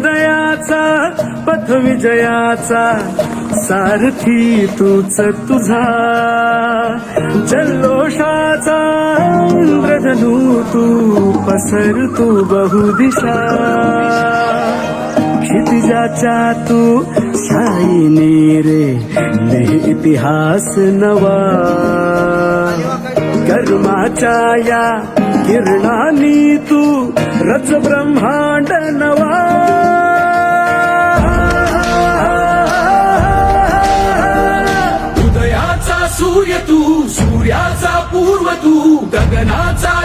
सूर्योदयाचा पथ विजयाचा सारथी तूच तुझा जल्लोषाचा इंद्रधनू तू पसर तू बहुदिशा क्षितिजाच्या तू शाईने रे लिह इतिहास नवा कर्माच्या या किरणांनी तू रच ब्रह्मांड नवा उदयाचा सूर्य तू सूर्याचा पूर्व तू गगनाचा